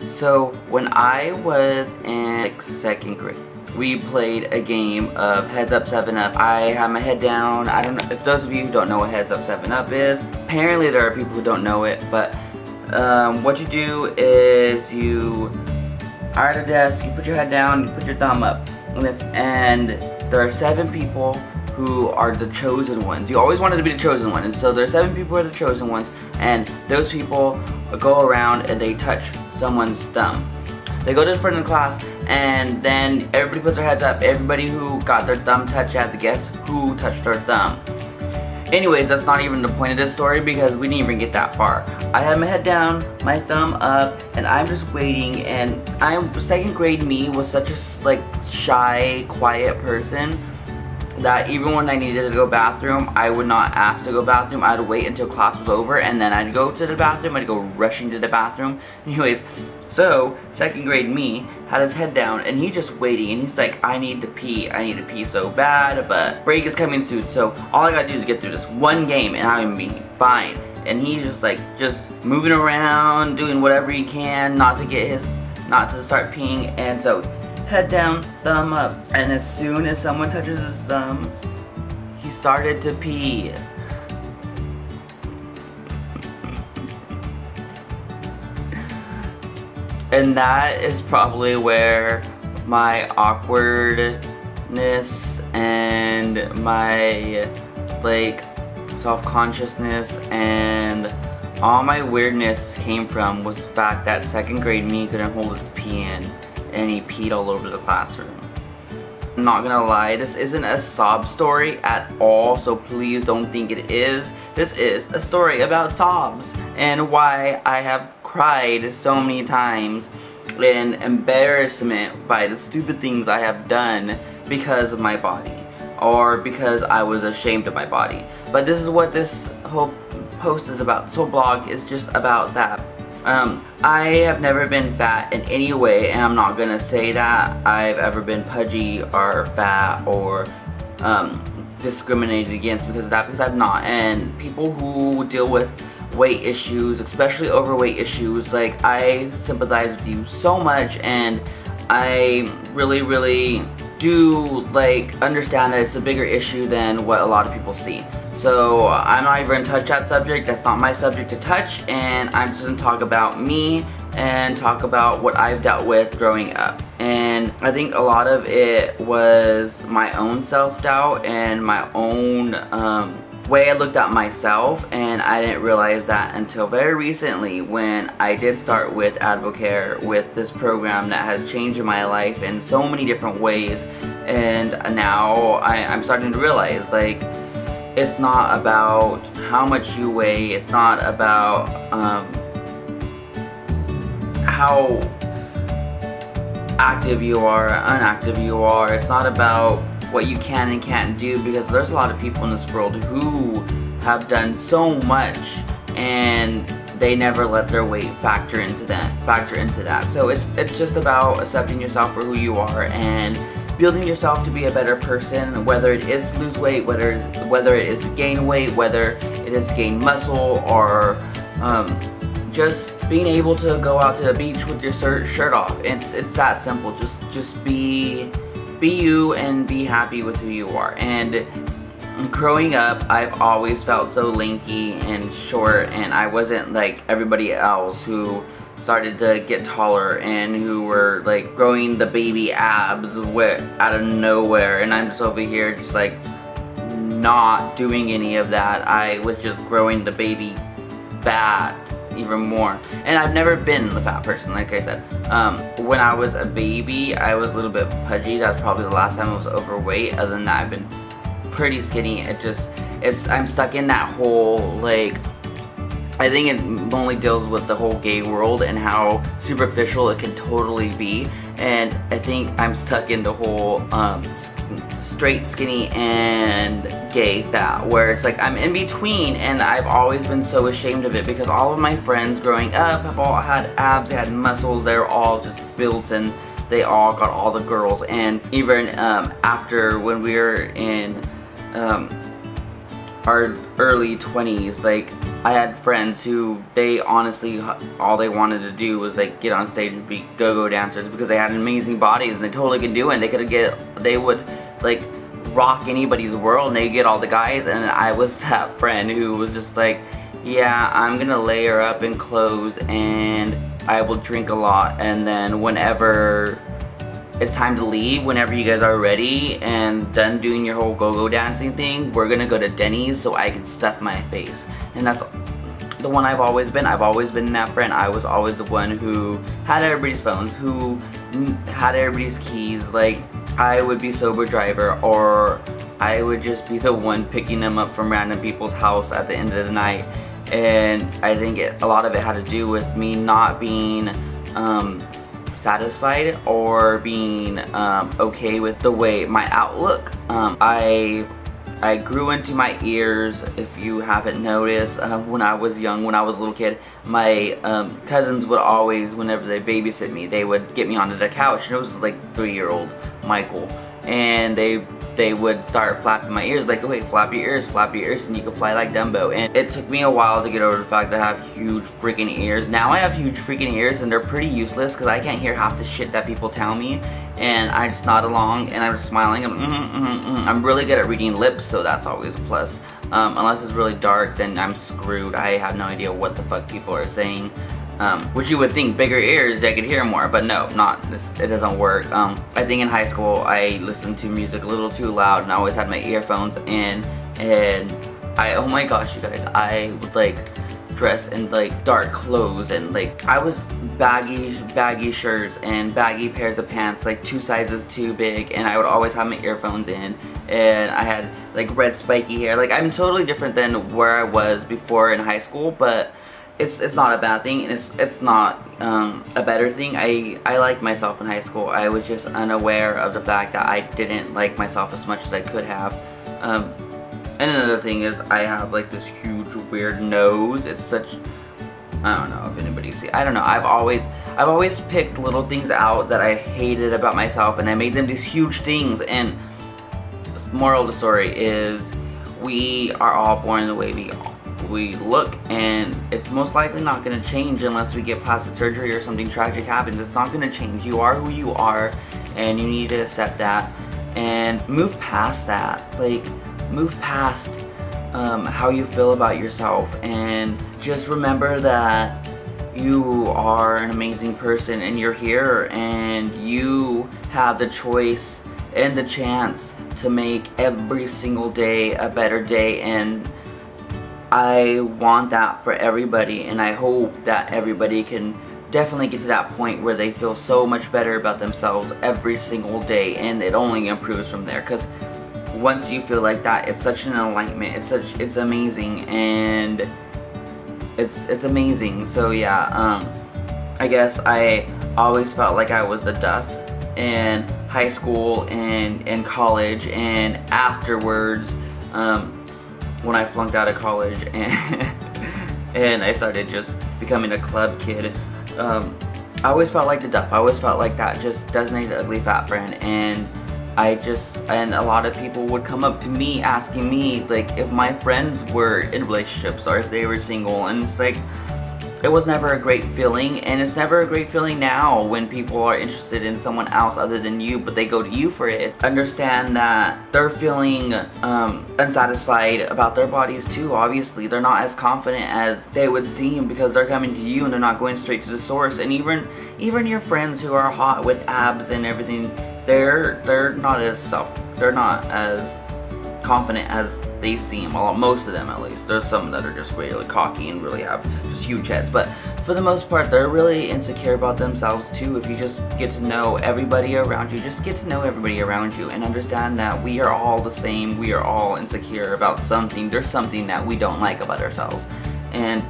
So when I was in like 2nd grade, we played a game of Heads Up 7 Up. I had my head down. I don't know if those of you who don't know what Heads Up 7 Up is. Apparently there are people who don't know it, but what you do is you are at a desk, you put your head down, you put your thumb up, and there are 7 people who are the chosen ones. You always wanted to be the chosen one, and so there are 7 people who are the chosen ones, and those people go around and they touch someone's thumb. They go to the front of the class, and then everybody puts their heads up. Everybody who got their thumb touched had to guess who touched their thumb. Anyways, that's not even the point of this story because we didn't even get that far. I had my head down, my thumb up, and I'm just waiting, and 2nd grade me was such a like shy, quiet person that even when I needed to go bathroom, I would not ask to go bathroom. I'd wait until class was over and then I'd go to the bathroom. I'd go rushing to the bathroom. Anyways, so 2nd grade me had his head down and he's just waiting and he's like, I need to pee so bad, but break is coming soon, so all I gotta do is get through this one game and I'm gonna be fine. And he's just like, just moving around, doing whatever he can not to start peeing, and so head down, thumb up, and as soon as someone touches his thumb, he started to pee. And that is probably where my awkwardness and my like self-consciousness and all my weirdness came from, was the fact that 2nd grade me couldn't hold his pee in. And he peed all over the classroom. I'm not gonna lie, this isn't a sob story at all, so please don't think it is. This is a story about sobs and why I have cried so many times in embarrassment by the stupid things I have done because of my body, or because I was ashamed of my body. But this is what this whole post is about. This whole blog is just about that. I have never been fat in any way, and I'm not gonna say that I've ever been pudgy or fat or discriminated against because of that, because I've not. And people who deal with weight issues, especially overweight issues, like, I sympathize with you so much, and I really do like understand that it's a bigger issue than what a lot of people see. So I'm not even going to touch that subject. That's not my subject to touch, and I'm just going to talk about me and talk about what I've dealt with growing up. And I think a lot of it was my own self-doubt and my own way I looked at myself, and I didn't realize that until very recently when I did start with Advocare, with this program that has changed my life in so many different ways. And now I'm starting to realize, like, it's not about how much you weigh, it's not about how active you are or unactive you are, it's not about what you can and can't do, because there's a lot of people in this world who have done so much and they never let their weight factor into that. So it's just about accepting yourself for who you are and building yourself to be a better person, whether it is to lose weight, whether it is to gain weight, whether it is to gain muscle, or just being able to go out to the beach with your shirt off. It's that simple. Just be you and be happy with who you are. And growing up, I've always felt so lanky and short, and I wasn't like everybody else who started to get taller and who were like growing the baby abs out of nowhere, and I'm just over here just like not doing any of that. I was just growing the baby fat even more, and I've never been the fat person, like I said. When I was a baby, I was a little bit pudgy. That's probably the last time I was overweight. Other than that, I've been pretty skinny. I'm stuck in that whole, like, I think it only deals with the whole gay world and how superficial it can totally be, and I think I'm stuck in the whole straight skinny and gay fat, where it's like I'm in between, and I've always been so ashamed of it because all of my friends growing up have all had abs, they had muscles, they were all just built, and they all got all the girls. And even after, when we were in our early 20s, like, I had friends who they honestly all they wanted to do was like get on stage and be go-go dancers because they had amazing bodies and they totally could do it. And they would like rock anybody's world and they get all the guys, and I was that friend who was just like, yeah, I'm gonna layer up in clothes and I will drink a lot, and then whenever it's time to leave, whenever you guys are ready and done doing your whole go-go dancing thing, we're gonna go to Denny's so I can stuff my face. And that's the one I've always been. I've always been that friend. I was always the one who had everybody's phones, who had everybody's keys. Like, I would be sober driver, or I would just be the one picking them up from random people's house at the end of the night. And I think a lot of it had to do with me not being satisfied or being okay with the way my outlook. I grew into my ears, if you haven't noticed. When I was young, when I was a little kid, my cousins would always, whenever they babysit me, they would get me onto the couch, and it was like 3-year-old Michael, and they would start flapping my ears, like, wait, flap your ears, and you can fly like Dumbo. And it took me a while to get over the fact that I have huge freaking ears. Now I have huge freaking ears, and they're pretty useless because I can't hear half the shit that people tell me, and I just nod along, and I'm just smiling. I'm really good at reading lips, so that's always a plus. Unless it's really dark, then I'm screwed. I have no idea what the fuck people are saying. Which you would think bigger ears, I could hear more, but no, it doesn't work. I think in high school I listened to music a little too loud, and I always had my earphones in, and oh my gosh, you guys, I was like dressed in like dark clothes, and like I was baggy shirts and baggy pairs of pants, like 2 sizes too big, and I would always have my earphones in, and I had like red spiky hair. Like, I'm totally different than where I was before in high school, but it's not a bad thing, and it's not a better thing. I liked myself in high school. I was just unaware of the fact that I didn't like myself as much as I could have. And another thing is I have like this huge weird nose. It's such, I don't know if anybody see. I don't know. I've always picked little things out that I hated about myself, and I made them these huge things. And the moral of the story is we are all born the way we look, and it's most likely not going to change unless we get plastic surgery or something tragic happens. It's not going to change. You are who you are, and you need to accept that and move past that. Like, move past how you feel about yourself, and just remember that you are an amazing person, and you're here, and you have the choice and the chance to make every single day a better day. And I want that for everybody, and I hope that everybody can definitely get to that point where they feel so much better about themselves every single day, and it only improves from there. Because once you feel like that, it's such an enlightenment. It's amazing, and it's amazing. So yeah, I guess I always felt like I was the DUFF in high school and in college, and afterwards, when I flunked out of college and I started just becoming a club kid, I always felt like the DUFF. I always felt like that just designated ugly fat friend, and a lot of people would come up to me asking me like if my friends were in relationships or if they were single, and it's like, it was never a great feeling, and it's never a great feeling now when people are interested in someone else other than you, but they go to you for it. Understand that they're feeling unsatisfied about their bodies too. Obviously, they're not as confident as they would seem because they're coming to you and they're not going straight to the source. And even your friends who are hot with abs and everything, they're not as confident as they seem. Well, most of them at least. There's some that are just really cocky and really have just huge heads, but for the most part they're really insecure about themselves too. If you just get to know everybody around you, and understand that we are all the same. We are all insecure about something. There's something that we don't like about ourselves, and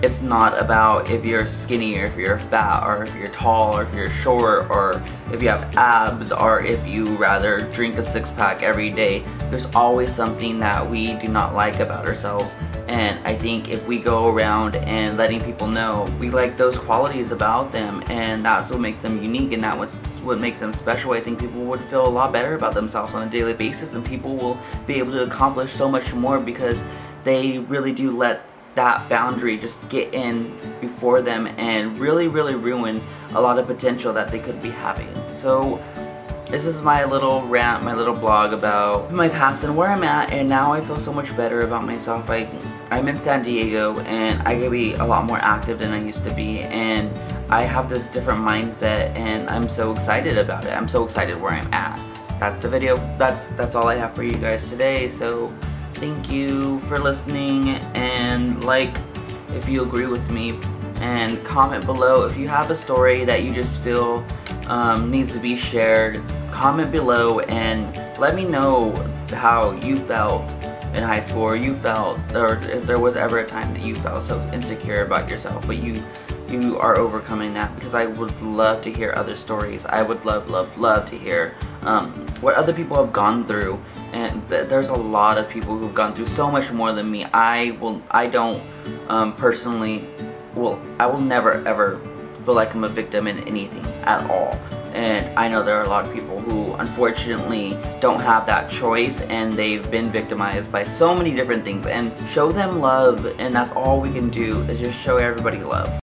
it's not about if you're skinny or if you're fat or if you're tall or if you're short or if you have abs or if you rather drink a 6-pack every day. There's always something that we do not like about ourselves, and I think if we go around and letting people know we like those qualities about them, and that's what makes them unique, and that's what makes them special, I think people would feel a lot better about themselves on a daily basis, and people will be able to accomplish so much more because they really do let that boundary just get in before them and really ruin a lot of potential that they could be having. So this is my little rant, my little blog about my past and where I'm at, and now I feel so much better about myself. I'm in San Diego and I can be a lot more active than I used to be, and I have this different mindset and I'm so excited about it. I'm so excited where I'm at. That's the video. That's all I have for you guys today. So thank you for listening, and like if you agree with me, and comment below if you have a story that you just feel needs to be shared. Comment below and let me know how you felt in high school, or if there was ever a time that you felt so insecure about yourself, but you are overcoming that, because I would love to hear other stories. I would love to hear what other people have gone through, and there's a lot of people who've gone through so much more than me. I don't personally, I will never ever feel like I'm a victim in anything at all. And I know there are a lot of people who unfortunately don't have that choice, and they've been victimized by so many different things. And show them love, and that's all we can do, is just show everybody love.